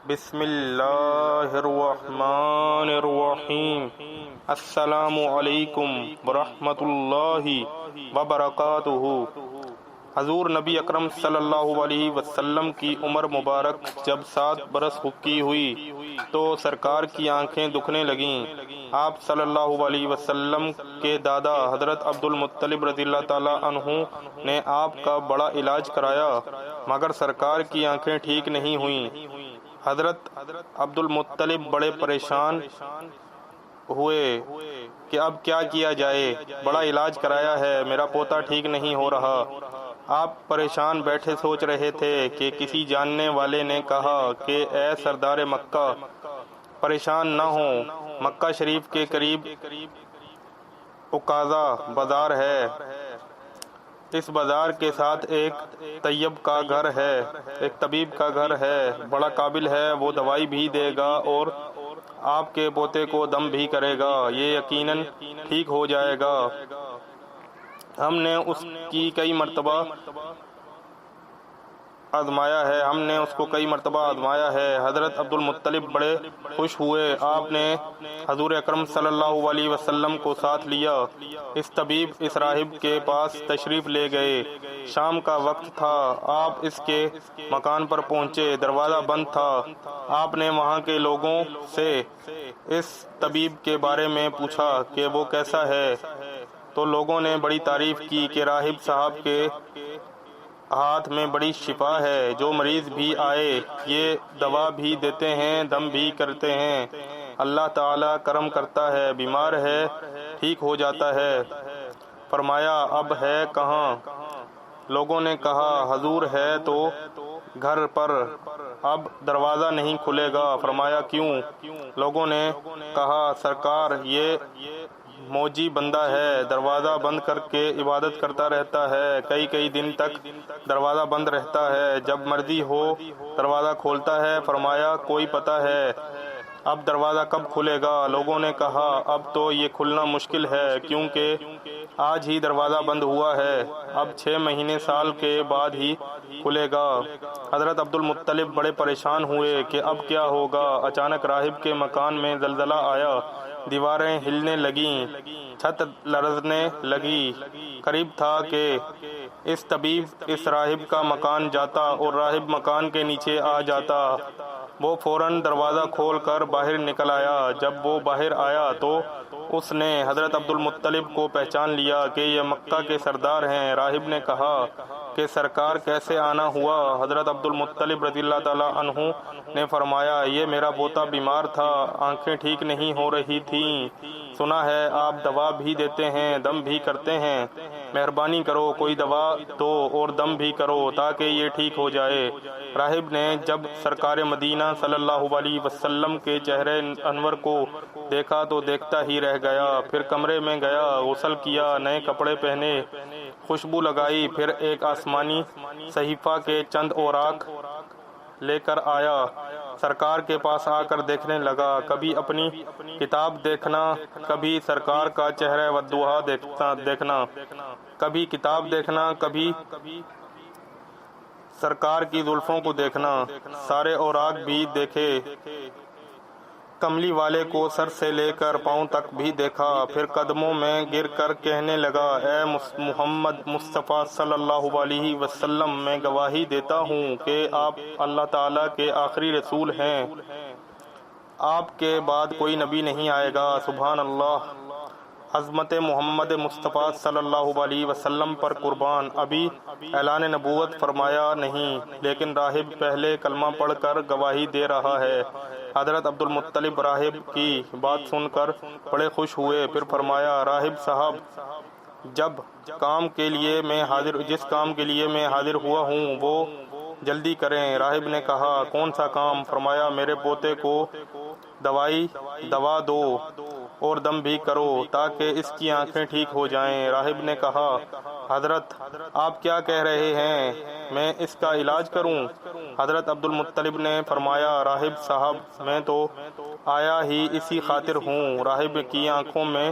بسم اللہ الرحمن الرحیم۔ السلام علیکم ورحمۃ اللہ وبرکاتہ۔ حضور نبی اکرم صلی اللہ علیہ وسلم کی عمر مبارک جب 7 برس کی ہوئی تو سرکار کی آنکھیں دکھنے لگیں۔ آپ صلی اللہ علیہ وسلم کے دادا حضرت عبد المطلب رضی اللہ تعالیٰ عنہ نے آپ کا بڑا علاج کرایا، مگر سرکار کی آنکھیں ٹھیک نہیں ہوئیں۔ حضرت عبد المطلب بڑے پریشان ہوئے کہ اب کیا کیا جائے، بڑا علاج کرایا ہے، میرا پوتا ٹھیک نہیں ہو رہا۔ آپ پریشان بیٹھے سوچ رہے تھے کہ کسی جاننے والے نے کہا کہ اے سردار مکہ، پریشان نہ ہو، مکہ شریف کے قریب عکاظہ بازار ہے، اس بازار کے ساتھ ایک طیب کا گھر ہے، ایک طبیب کا گھر ہے، بڑا قابل ہے، وہ دوائی بھی دے گا اور آپ کے پوتے کو دم بھی کرے گا، یہ یقیناً ٹھیک ہو جائے گا۔ ہم نے اس کی کئی مرتبہ آزمایا ہے، ہم نے اس کو کئی مرتبہ آزمایا ہے۔ حضرت عبد المطلب بڑے خوش ہوئے۔ آپ نے حضور اکرم صلی اللہ علیہ وسلم کو ساتھ لیا، اس طبیب، اس راہب کے پاس تشریف لے گئے۔ شام کا وقت تھا، آپ اس کے مکان پر پہنچے، دروازہ بند تھا۔ آپ نے وہاں کے لوگوں سے اس طبیب کے بارے میں پوچھا کہ وہ کیسا ہے، تو لوگوں نے بڑی تعریف کی کہ راہب صاحب کے ہاتھ میں بڑی شفا ہے، جو مریض بھی آئے یہ دوا بھی دیتے ہیں، دم بھی کرتے ہیں، اللہ تعالیٰ کرم کرتا ہے، بیمار ہے ٹھیک ہو جاتا ہے۔ فرمایا اب ہے کہاں؟ لوگوں نے کہا حضور ہے تو گھر پر، اب دروازہ نہیں کھلے گا۔ فرمایا کیوں؟ لوگوں نے کہا سرکار یہ موجی بندہ ہے، دروازہ بند کر کے عبادت کرتا رہتا ہے، کئی دن تک دروازہ بند رہتا ہے، جب مرضی ہو دروازہ کھولتا ہے۔ فرمایا کوئی پتہ ہے اب دروازہ کب کھلے گا؟ لوگوں نے کہا اب تو یہ کھلنا مشکل ہے، کیونکہ آج ہی دروازہ بند ہوا ہے، اب 6 مہینے سال کے بعد ہی کھلے گا۔ حضرت عبد المطلب بڑے پریشان ہوئے کہ اب کیا ہوگا۔ اچانک راہب کے مکان میں زلزلہ آیا، دیواریں ہلنے لگیں، چھت لرزنے لگی۔ قریب تھا کہ اس طبیب، اس راہب کا مکان جاتا اور راہب مکان کے نیچے آ جاتا۔ وہ فوراً دروازہ کھول کر باہر نکل آیا۔ جب وہ باہر آیا تو اس نے حضرت عبد المطلب کو پہچان لیا کہ یہ مکہ کے سردار ہیں۔ راہب نے کہا کہ سرکار کیسے آنا ہوا؟ حضرت عبد المطلب رضی اللہ تعالیٰ عنہ نے فرمایا یہ میرا پوتا بیمار تھا، آنکھیں ٹھیک نہیں ہو رہی تھیں، سنا ہے آپ دوا بھی دیتے ہیں، دم بھی کرتے ہیں، مہربانی کرو کوئی دوا دو اور دم بھی کرو تاکہ یہ ٹھیک ہو جائے۔ راہب نے جب سرکار مدینہ صلی اللہ علیہ وسلم کے چہرے انور کو دیکھا تو دیکھتا ہی رہ گیا، پھر کمرے میں گیا، غسل کیا، نئے کپڑے پہنے، خوشبو لگائی، پھر ایک آسمانی صحیفہ کے چند اوراق لے کر آیا، سرکار کے پاس آ کر دیکھنے لگا، کبھی اپنی کتاب دیکھنا، کبھی سرکار کا چہرہ والضحیٰ دیکھنا، کبھی کتاب دیکھنا، کبھی سرکار کی زلفوں کو دیکھنا، سارے اوراق بھی دیکھے، کملی والے کو سر سے لے کر پاؤں تک بھی دیکھا، پھر قدموں میں گر کر کہنے لگا اے محمد مصطفیٰ صلی اللہ علیہ وسلم، میں گواہی دیتا ہوں کہ آپ اللہ تعالیٰ کے آخری رسول ہیں، آپ کے بعد کوئی نبی نہیں آئے گا۔ سبحان اللہ، عظمت محمد مصطفیٰ صلی اللہ علیہ وسلم پر قربان، ابھی اعلان نبوت فرمایا نہیں، لیکن راہب پہلے کلمہ پڑھ کر گواہی دے رہا ہے۔ حضرت عبد المطلب راہب کی بات سن کر بڑے خوش ہوئے، پھر فرمایا راہب صاحب جس کام کے لیے میں حاضر ہوا ہوں وہ جلدی کریں۔ راہب نے کہا کون سا کام؟ فرمایا میرے پوتے کو دوا دو اور دم بھی کرو تاکہ اس کی آنکھیں ٹھیک ہو جائیں۔ راہب نے کہا حضرت آپ کیا کہہ رہے ہیں، میں اس کا علاج کروں؟ حضرت عبد المطلب نے فرمایا راہب صاحب میں تو آیا ہی اسی خاطر ہوں۔ راہب کی آنکھوں میں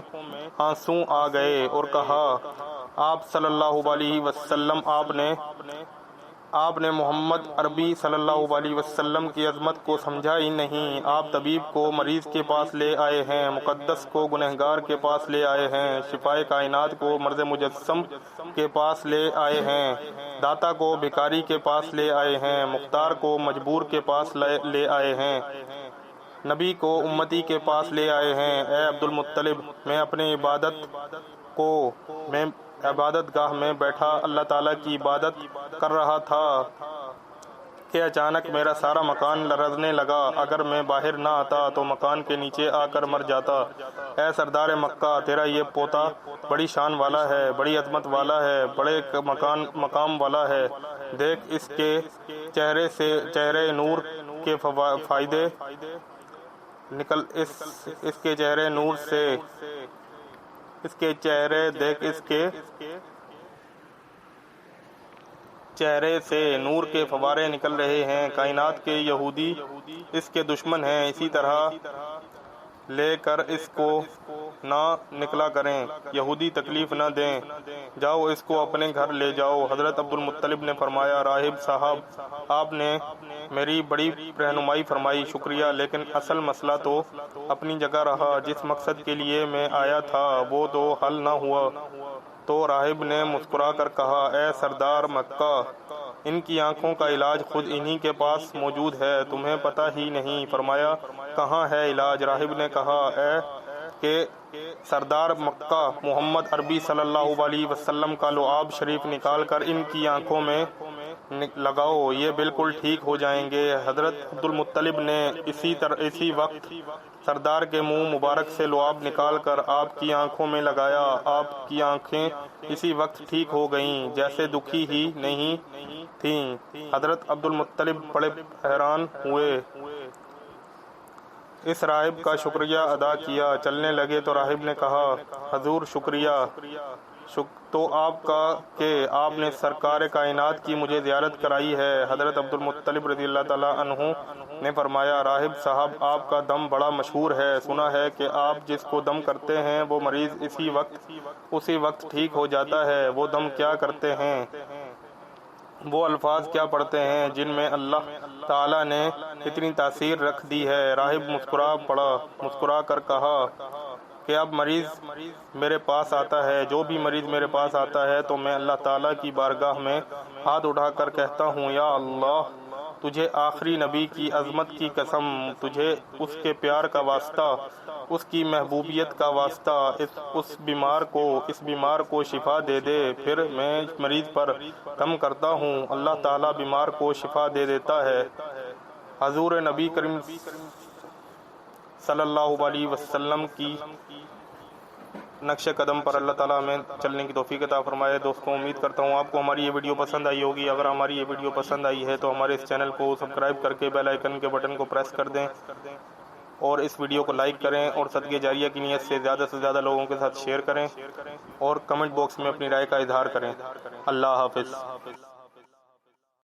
آنسو آ گئے اور کہا آپ صلی اللہ علیہ وسلم آپ نے آپ نے محمد عربی صلی اللہ علیہ وسلم کی عظمت کو سمجھا ہی نہیں۔ آپ طبیب کو مریض کے پاس لے آئے ہیں، مقدس کو گنہگار کے پاس لے آئے ہیں، شفائے کائنات کو مرض مجسم کے پاس لے آئے ہیں، داتا کو بھکاری کے پاس لے آئے ہیں، مختار کو مجبور کے پاس لے آئے ہیں، نبی کو امتی کے پاس لے آئے ہیں۔ اے عبد المطلب، میں اپنے عبادت گاہ میں بیٹھا اللہ تعالیٰ کی عبادت کر رہا تھا کہ اچانک میرا سارا مکان لرزنے لگا۔ اگر میں باہر نہ آتا تو مکان کے نیچے آ کر مر جاتا۔ اے سردار مکہ، تیرا یہ پوتا بڑی شان والا ہے، بڑی عظمت والا ہے، بڑے مقام والا ہے۔ دیکھ اس کے چہرے نور کے فائدے نکل اس کے چہرے نور سے چہرے سے نور کے فوارے نکل رہے ہیں۔ کائنات کے یہودی اس کے دشمن ہیں، اسی طرح لے کر اس کو نہ نکلا کریں، یہودی تکلیف نہ دیں، جاؤ اس کو اپنے گھر لے جاؤ۔ حضرت عبد المطلب نے فرمایا، راہب صاحب، آپ نے میری بڑی رہنمائی فرمائی، شکریہ، لیکن اصل مسئلہ تو اپنی جگہ رہا، جس مقصد کے لیے میں آیا تھا وہ تو حل نہ ہوا۔ تو راہب نے مسکرا کر کہا، اے سردار مکہ، ان کی آنکھوں کا علاج خود انہی کے پاس موجود ہے، تمہیں پتہ ہی نہیں۔ فرمایا، کہاں ہے علاج؟ راہب نے کہا کہ سردار مکہ محمد عربی صلی اللہ علیہ وسلم کا لعاب شریف نکال کر ان کی آنکھوں میں لگاؤ، یہ بالکل ٹھیک ہو جائیں گے۔ حضرت عبد المطلب نے اسی وقت سردار کے منہ مبارک سے لعاب نکال کر آپ کی آنکھوں میں لگایا۔ آپ کی آنکھیں اسی وقت ٹھیک ہو گئیں، جیسے دکھی ہی نہیں تھیں۔ حضرت عبد المطلب بڑے حیران ہوئے، اس راہب کا شکریہ ادا کیا، چلنے لگے تو راہب نے کہا، حضور شکریہ تو آپ کا کہ آپ نے سرکار کائنات کی مجھے زیارت کرائی ہے۔ حضرت عبد المطلب رضی اللہ تعالیٰ عنہ نے فرمایا، راہب صاحب، آپ کا دم بڑا مشہور ہے، سنا ہے کہ آپ جس کو دم کرتے ہیں وہ مریض اسی وقت ٹھیک ہو جاتا ہے۔ وہ دم کیا کرتے ہیں؟ وہ الفاظ کیا پڑھتے ہیں جن میں اللہ تعالیٰ نے اتنی تاثیر رکھ دی ہے؟ راہب مسکرا کر کہا کہ اب مریض میرے پاس آتا ہے، جو بھی مریض میرے پاس آتا ہے تو میں اللہ تعالیٰ کی بارگاہ میں ہاتھ اٹھا کر کہتا ہوں، یا اللہ، تجھے آخری نبی کی عظمت کی قسم، تجھے اس کے پیار کا واسطہ، اس کی محبوبیت کا واسطہ، اس بیمار کو شفا دے دے۔ پھر میں مریض پر دم کرتا ہوں، اللہ تعالیٰ بیمار کو شفا دے دیتا ہے۔ حضور نبی کریم صلی اللہ علیہ وسلم کی نقش قدم پر اللہ تعالیٰ ہمیں چلنے کی توفیق عطا فرمائے۔ دوستوں، امید کرتا ہوں آپ کو ہماری یہ ویڈیو پسند آئی ہوگی۔ اگر ہماری یہ ویڈیو پسند آئی ہے تو ہمارے اس چینل کو سبسکرائب کر کے بیل آئیکن کے بٹن کو پریس کر دیں اور اس ویڈیو کو لائک کریں اور صدقہ جاریہ کی نیت سے زیادہ لوگوں کے ساتھ شیئر کریں اور کمنٹ باکس میں اپنی رائے کا اظہار کریں۔ اللہ حافظ۔